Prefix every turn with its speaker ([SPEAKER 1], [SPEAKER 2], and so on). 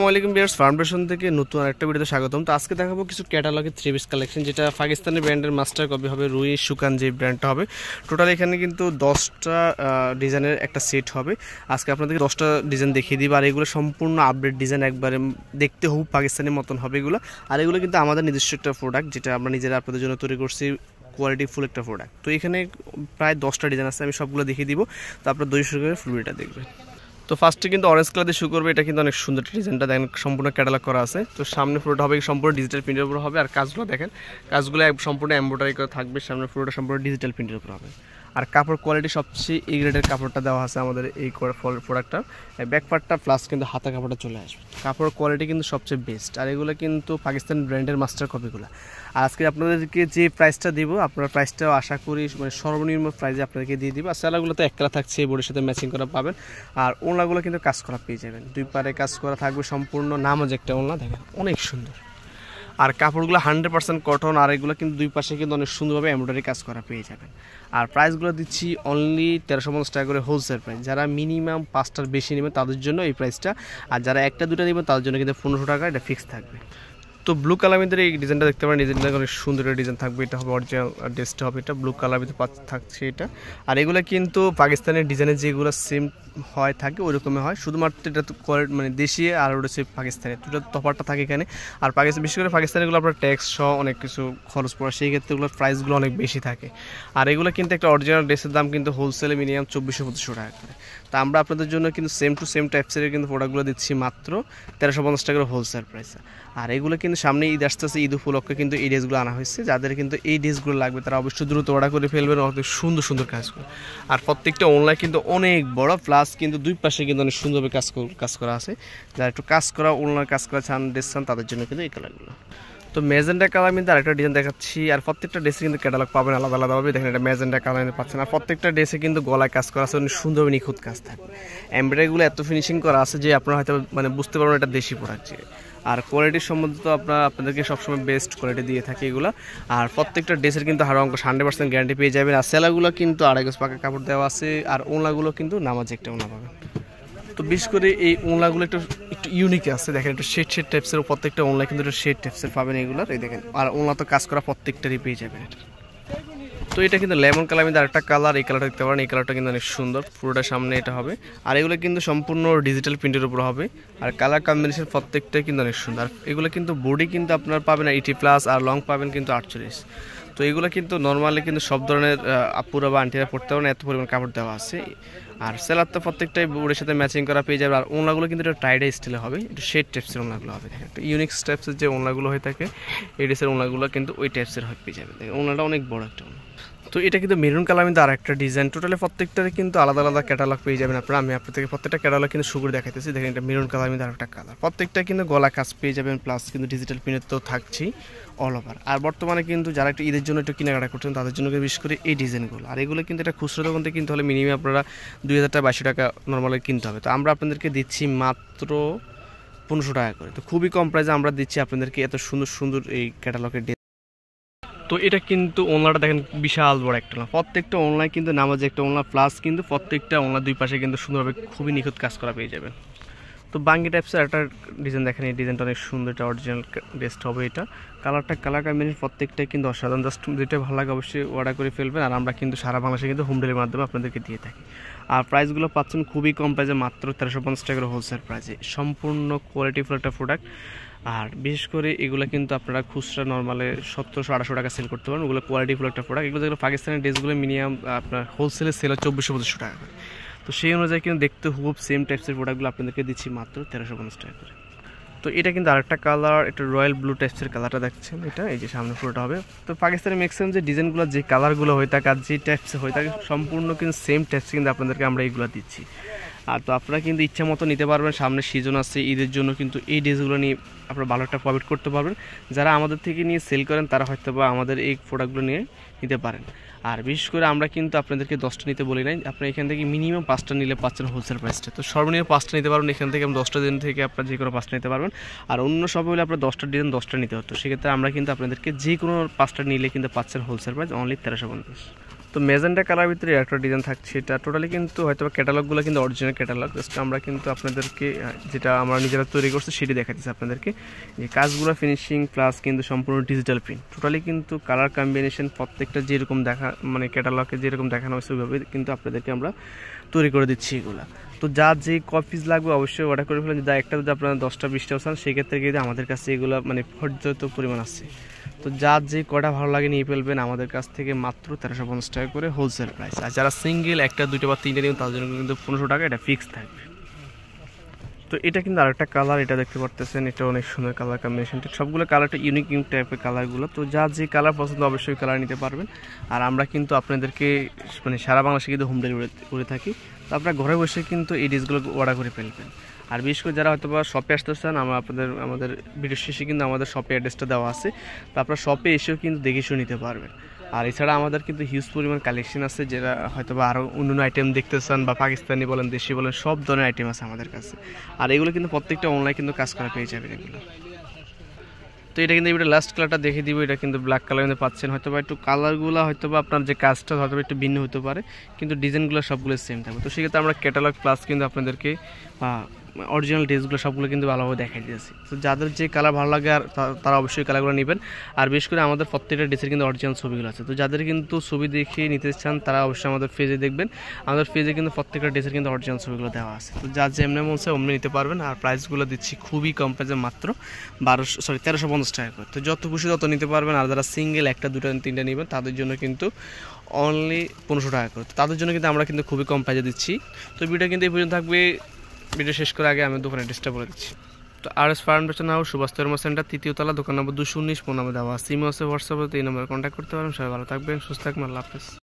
[SPEAKER 1] আসসালামু আলাইকুম viewers, foundation থেকে নতুন আরেকটা ভিডিওতে স্বাগতম। তো আজকে দেখাবো কিছু ক্যাটালগের থ্রি পিস কালেকশন, যেটা পাকিস্তানি ব্র্যান্ডের মাস্টার কপি হবে, রুই সুকান যে ব্র্যান্ডটা হবে। টোটাল এখানে কিন্তু 10টা ডিজাইনের একটা সেট হবে। আজকে আপনাদেরকে 10টা ডিজাইন দেখিয়ে দিব, আর এগুলো সম্পূর্ণ আপডেট ডিজাইন, একবারে দেখতে খুব পাকিস্তানের মতন হবে এগুলো। আর এগুলো কিন্তু আমাদের নিজস্ব একটা প্রোডাক্ট, যেটা আমরা নিজেরা আপনাদের জন্য তৈরি করছি, কোয়ালিটি ফুল একটা প্রোডাক্ট। তো এখানে প্রায় 10টা ডিজাইন আছে, আমি সবগুলো দেখিয়ে দিব। তো আপনারা দই শুরু করে ফুল ভিডিওটা দেখবেন। তো ফার্স্টে কিন্তু অরেঞ্জ কালার দিয়ে শুরু করবে। এটা কিন্তু অনেক সুন্দর ডিজাইনটা দেখেন, সম্পূর্ণ ক্যাটালগ করা আছে। তো সামনে পুরোটা হবে সম্পূর্ণ ডিজিটাল প্রিন্টের উপর হবে, আর কাজগুলো দেখেন, কাজগুলো সম্পূর্ণ এমব্রয়ডারি করা থাকবে। সামনে পুরোটা সম্পূর্ণ ডিজিটাল প্রিন্টের উপর হবে। আর কাপড় কোয়ালিটি সবচেয়ে এই গ্রেডের কাপড়টা দেওয়া আছে আমাদের এই প্রোডাক্টটা। ব্যাক পার্টটা প্লাস কিন্তু হাতা কাপড়টা চলে আসবে। কাপড় কোয়ালিটি কিন্তু সবচেয়ে বেস্ট, আর এগুলো কিন্তু পাকিস্তান ব্র্যান্ডের মাস্টার কপিগুলো। আর আজকে আপনাদেরকে যে প্রাইসটা দিব, আপনার প্রাইসটাও আশা করি মানে সর্বনিম্ন প্রাইসে আপনাদেরকে দিয়ে দিব। আর সেলাগুলো তো এক কালার থাকছে, এই বোর্ডের সাথে ম্যাচিং করা পাবেন। আর ওড়নাগুলো কিন্তু কাজ করা পেয়ে যাবেন, দুই পারে কাজ করা থাকবে সম্পূর্ণ। নামাজ একটা ওড়না দেখেন, অনেক সুন্দর। আর কাপড়গুলো 100% কটন, আর এগুলো কিন্তু দুই পাশে কিন্তু অনেক সুন্দরভাবে এমব্রয়ডারি কাজ করা পেয়ে যাবেন। আর প্রাইসগুলো দিচ্ছি অনলি 1350 টাকা করে হোলসেল প্রাইস। যারা মিনিমাম 5টার বেশি নেবেন তাদের জন্য এই প্রাইসটা, আর যারা একটা দুটা নেবেন তাদের জন্য কিন্তু 1500 টাকা এটা ফিক্স থাকবে। তো ব্লু কালার ভিতরে এই ডিজাইনটা দেখতে পারেন, ডিজাইনটা অনেক সুন্দর একটা ডিজাইন থাকবে। এটা হবে অরিজিনাল ড্রেসটা হবে, এটা ব্লু কালার ভিতরে থাকছে এটা। আর এগুলো কিন্তু পাকিস্তানের ডিজাইনের যেগুলো সেম হয় থাকে ওই রকমই হয়, শুধুমাত্র এটা তো মানে দেশি আর ওটা হচ্ছে পাকিস্তানের, দুটো তফাৎটা থাকে এখানে। আর পাকিস্তান, বিশেষ করে পাকিস্তানিগুলো আপনার ট্যাক্স সহ অনেক কিছু খরচ পড়ে, সেই ক্ষেত্রে এগুলোর প্রাইসগুলো অনেক বেশি থাকে। আর এগুলো কিন্তু একটা অরিজিনাল ড্রেসের দাম কিন্তু হোলসেলে মিনিমাম 2400-2500 টাকা করে। তা আমরা আপনাদের জন্য কিন্তু সেম টু সেম টাইপসের কিন্তু প্রোডাক্টগুলো দিচ্ছি মাত্র 1350 টাকা করে হোলসেল প্রাইসে। আর এগুলো কিন্তু সামনে ঈদ আসতেছে, ঈদ উপলক্ষে কিন্তু এই ড্রেসগুলো আনা হয়েছে। যাদের কিন্তু এই ড্রেসগুলো লাগবে তারা অবশ্যই দ্রুত অর্ডার করে ফেলবেন, অত সুন্দর সুন্দর কাজগুলো। আর প্রত্যেকটা অনলাইন কিন্তু অনেক বড়, প্লাস কিন্তু দুই পাশে কিন্তু অনেক সুন্দরভাবে কাজ করা আছে। যারা একটু কাজ করা অনলাইন কাজ করা চান, ড্রেস চান, তাদের জন্য কিন্তু এই কালারগুলো। তো ম্যাজেন্ডা কালার কিন্তু আরেকটা ডিজাইন দেখাচ্ছি। আর প্রত্যেকটা ড্রেসে কিন্তু ক্যাটালগ পাবেন আলাদা আলাদাভাবে। দেখেন এটা ম্যাজেন্ডা কালার পাচ্ছেন। আর প্রত্যেকটা ড্রেসে কিন্তু গলায় কাজ করা আছে, অনেক সুন্দরভাবে নিখুঁত কাজ থাকবে। এমব্রয়ডারিগুলো এত ফিনিশিং করা আছে যে আপনারা হয়তো মানে বুঝতে পারবেন এটা দেশি প্রোডাক্ট। আর কোয়ালিটির সম্বন্ধে তো আপনাদেরকে সবসময় বেস্ট কোয়ালিটি দিয়ে থাকি এগুলো। আর প্রত্যেকটা ড্রেসের কিন্তু হাড় অঙ্ক 100% গ্যারান্টি পেয়ে যাবেন। আর সেলাগুলো কিন্তু 2.5 গজ পাকা কাপড় দেওয়া আছে। আর ওনাগুলো কিন্তু নামাজ একটা ওনা পাবেন। তো বিশেষ করে এই ওনলাগুলো একটু ইউনিক আছে, দেখেন একটু শেড টাইপসের, প্রত্যেকটা ওনলা কিন্তু একটু শেড টাইপসের পাবেন এগুলোর, এই দেখেন। আর ওনলা তো কাজ করা প্রত্যেকটারই পেয়ে যাবেন এটা। তো এটা কিন্তু লেমন কালার মধ্যে আরেকটা কালার, এই কালারটা দেখতে পারেন, এই কালারটা কিন্তু অনেক সুন্দর, পুরোটা সামনে এটা হবে। আর এগুলো কিন্তু সম্পূর্ণ ডিজিটাল প্রিন্টের উপর হবে। আর কালার কম্বিনেশন প্রত্যেকটাই কিন্তু অনেক সুন্দর। এগুলো কিন্তু বডি কিন্তু আপনার পাবেন 80+, আর লং পাবেন কিন্তু 48। তো এগুলো কিন্তু নর্মালি কিন্তু সব ধরনের আপুরা বা আন্টিরা পড়তে পারেন, এত পরিমাণ কাপড় দেওয়া আছে। আর সেলার তো প্রত্যেকটাই বোর্ডের সাথে ম্যাচিং করা পেয়ে যাবে। আর ওনলাগুলো কিন্তু একটা টাইডাই স্টাইলে হবে, একটু শেড টাইপসের ওনলাগুলো হবে। দেখেন একটু ইউনিক টাইপসের যে ওনলাগুলো হয়ে থাকে, এই ড্রেসের ওনলাগুলো কিন্তু ওই টাইপসের হয়ে পেয়ে যাবে। দেখেন ওনলাটা অনেক বড় একটা ওনলা। তো এটা কিন্তু মেরুন কালার মধ্যে আরেকটা ডিজাইন। টোটালি প্রত্যেকটারে কিন্তু আলাদা আলাদা ক্যাটালগ পেয়ে যাবেন আপনারা। আমি আপনাদেরকে প্রত্যেকটা ক্যাটালগ কিন্তু শুরু দেখাইতেছি। দেখেন এটা মেরুন কালার মধ্যে আরেকটা কালার। প্রত্যেকটা কিন্তু গলা কাজ পেয়ে যাবেন, প্লাস কিন্তু ডিজিটাল প্রিন্টের তো থাকছেই অল ওভার। আর বর্তমানে কিন্তু যারা একটু ঈদের জন্য একটু কেনাকাটা করছেন তাদের জন্য বিশেষ করে এই ডিজাইনগুলো। আর এগুলো কিন্তু এটা খুচরো দোকান থেকে কিনতে হলে মিনিমাম আপনারা 2000-2200 টাকা নর্মালি কিনতে হবে। তো আমরা আপনাদেরকে দিচ্ছি মাত্র 1500 টাকা করে। তো খুবই কম প্রাইসে আমরা দিচ্ছি আপনাদেরকে এত সুন্দর সুন্দর এই ক্যাটালগের। তো এটা কিন্তু ওনলাটা দেখেন বিশাল বড় একটা ওনলা, প্রত্যেকটা ওনলায় কিন্তু নামাজে একটা ওনলা, প্লাস কিন্তু প্রত্যেকটা ওনলা দুই পাশে কিন্তু সুন্দরভাবে খুবই নিখুঁত কাজ করা পেয়ে যাবেন। তো বাঙ্গি টাইপসের একটা ডিজাইন দেখেন, এই ডিজাইনটা অনেক সুন্দর, এটা অরিজিনাল ড্রেসটা হবে। এটা কালার কম্বিনেশন প্রত্যেকটাই কিন্তু অসাধারণ। জাস্ট যেটা ভালো লাগে অবশ্যই অর্ডার করে ফেলবেন। আর আমরা কিন্তু সারা বাংলাদেশে কিন্তু হোম ডেলিভারির মাধ্যমে আপনাদেরকে দিয়ে থাকি। আর প্রাইসগুলো পাচ্ছেন খুবই কম প্রাইসে, মাত্র 1350 টাকা করে হোলসেল প্রাইসে, সম্পূর্ণ কোয়ালিটিফুল একটা প্রোডাক্ট। আর বিশেষ করে এগুলো কিন্তু আপনারা খুচরা নর্মালে 1700-1800 টাকা সেল করতে পারেন। ওগুলো কোয়ালিটিফুল একটা প্রোডাক্ট। এগুলো যেগুলো পাকিস্তানের ড্রেসগুলো মিনিমাম আপনার হোলসেলে সেল হয় 2400-2500 টাকা করে। তো সেই অনুযায়ী কিন্তু দেখতে খুব সেম টাইপসের প্রোডাক্টগুলো আপনাদেরকে দিচ্ছি মাত্র 1350 টাকা করে। তো এটা কিন্তু আরেকটা কালার, এটা রয়্যাল ব্লু টাইপসের কালারটা দেখছেন, এটা এই যে সামনে পুরোটা হবে। তো পাকিস্তানের ম্যাক্সিমাম যে ডিজাইনগুলো, যে কালারগুলো হয়ে থাকে আর যে টাইপসে হয়ে থাকে, সম্পূর্ণ কিন্তু সেম টাইপস কিন্তু আপনাদেরকে আমরা এইগুলো দিচ্ছি। আর তো আপনারা কিন্তু ইচ্ছা মতো নিতে পারবেন। সামনে সিজন আছে, ঈদের জন্য কিন্তু এই ড্রেসগুলো নিয়ে আপনারা ভালো একটা প্রফিট করতে পারবেন। যারা আমাদের থেকে নিয়ে সেল করেন তারা হয়তো বা আমাদের এই প্রোডাক্টগুলো নিয়ে নিতে পারেন। আর বিশেষ করে আমরা কিন্তু আপনাদেরকে 10টা নিতে বলি নাই, আপনি এখান থেকে মিনিমাম 5টা নিলে পাচ্ছেন হোলসেল প্রাইসটা। তো সর্বনিম্ন 5টা নিতে পারবেন এখান থেকে, 10টা দিন থেকে আপনার যে কোনো 5টা নিতে পারবেন। আর অন্য সব হলে আপনার 10টা ডিজাইন 10টা নিতে হতো, সেক্ষেত্রে আমরা কিন্তু আপনাদেরকে যে কোনো 5টা নিলে কিন্তু পাচ্ছেন হোলসেল প্রাইস অনলি 1350। তো ম্যাজেন্টা কালার ভিতরে একটা ডিজাইন থাকছে, এটা টোটালি কিন্তু হয়তো ক্যাটালগুলো কিন্তু অরিজিনাল ক্যাটালগ, জাস্ট আমরা কিন্তু আপনাদেরকে যেটা আমরা নিজেরা তৈরি করছি সেটি দেখাচ্ছি আপনাদেরকে। যে কাজগুলো ফিনিশিং প্লাস কিন্তু সম্পূর্ণ ডিজিটাল প্রিন্ট, টোটালি কিন্তু কালার কম্বিনেশন প্রত্যেকটা যেরকম দেখা মানে ক্যাটালগে যেরকম দেখানো হয়েছে ওইভাবে কিন্তু আপনাদেরকে আমরা তৈরি করে দিচ্ছি এগুলো। তো যার যে কপিস লাগবে অবশ্যই অর্ডার করে ফেলেন, যা একটা যদি আপনারা 10টা 20টা চান সেক্ষেত্রে কিন্তু আমাদের কাছে এগুলো মানে পর্যাপ্ত পরিমাণ আছে। তো যার যে কটা ভালো লাগে নিয়ে ফেলবেন আমাদের কাছ থেকে মাত্র 1350 টাকা করে হোলসেল প্রাইস। আর যারা সিঙ্গেল একটা 2টা বা 3টা নেবেন তাদের জন্য কিন্তু 1500 টাকা এটা ফিক্স থাকবে। তো এটা কিন্তু আরেকটা কালার, এটা দেখতে পারতেছেন, এটা অনেক সুন্দর কালার কম্বিনেশনটা, সবগুলো কালারটা ইউনিক ইউনিক টাইপের কালারগুলো। তো যার যে কালার পছন্দ অবশ্যই কালার নিতে পারবেন। আর আমরা কিন্তু আপনাদেরকে মানে সারা বাংলাদেশে কিন্তু হোম ডেলিভারি করে থাকি। তো আপনারা ঘরে বসে কিন্তু এই ডিসগুলো অর্ডার করে ফেলবেন। আর বিশেষ করে যারা হয়তো বা শপে আসতে চান, আমরা আমাদের ভিডিও শেষে কিন্তু আমাদের শপে অ্যাড্রেসটা দেওয়া আছে, তো আপনারা শপে এসেও কিন্তু দেখে শুনে নিতে পারবেন। আর এছাড়া আমাদের কিন্তু হিউজ পরিমাণ কালেকশন আছে, যেটা হয়তো বা আরও অন্য আইটেম দেখতে চান বা পাকিস্তানি বলেন দেশি বলেন সব ধরনের আইটেম আছে আমাদের কাছে। আর এগুলো কিন্তু প্রত্যেকটা অনলাইন কিন্তু কাজ করা পেয়ে যাবেন এগুলো। তো এটা কিন্তু এটা লাস্ট কালারটা দেখে দিব, এটা কিন্তু ব্ল্যাক কালার কিন্তু পাচ্ছেন। হয়তো বা একটু কালারগুলো হয়তো বা আপনার যে কাজটা হয়তো একটু ভিন্ন হতে পারে, কিন্তু ডিজাইনগুলো সবগুলো সেম থাকবে। তো সেক্ষেত্রে আমরা ক্যাটালগ প্লাস কিন্তু আপনাদেরকে অরিজিনাল ড্রেসগুলো সবগুলো কিন্তু ভালোভাবে দেখাই দিয়েছি। তো যাদের যে কালার ভালো লাগে আর তারা অবশ্যই কালারগুলো নেবেন। আর বিশেষ করে আমাদের প্রত্যেকটা ড্রেসের কিন্তু অরিজিনাল ছবিগুলো আছে, তো যাদের কিন্তু ছবি দেখে নিতে চান তারা অবশ্যই আমাদের পেজে দেখবেন। আমাদের পেজে কিন্তু প্রত্যেকটা ড্রেসের কিন্তু অরিজিনাল ছবিগুলো দেওয়া আছে। তো যার যেমনি মন চায় অমনি নিতে পারবেন। আর প্রাইসগুলো দিচ্ছি খুবই কম প্রাইসে, মাত্র 1350 টাকা করে। তো যত খুশি তত নিতে পারবেন। আর যারা সিঙ্গেল একটা 2টা 3টা নেবেন তাদের জন্য কিন্তু অনলি 1500 টাকা করে। তাদের জন্য কিন্তু আমরা কিন্তু খুবই কম প্রাইসে দিচ্ছি। তো ভিডিও কিন্তু এই পর্যন্ত থাকবে। ভিডিও শেষ করার আগে আমি দোকানের অ্যাড্রেসটা বলে দিচ্ছি। তো RS ফাউন্ডেশন হাউস, সুভাষ ধর্ম সেন্টার, 3য় তলা, দোকান নম্বর 219, ফোন নাম্বার দেওয়া আছে, ইমো আছে, হোয়াটসঅ্যাপে এই নম্বরে কন্ট্যাক্ট করতে পারেন। সবাই ভালো থাকবেন, সুস্থ থাকবেন, আল্লাহ হাফেজ।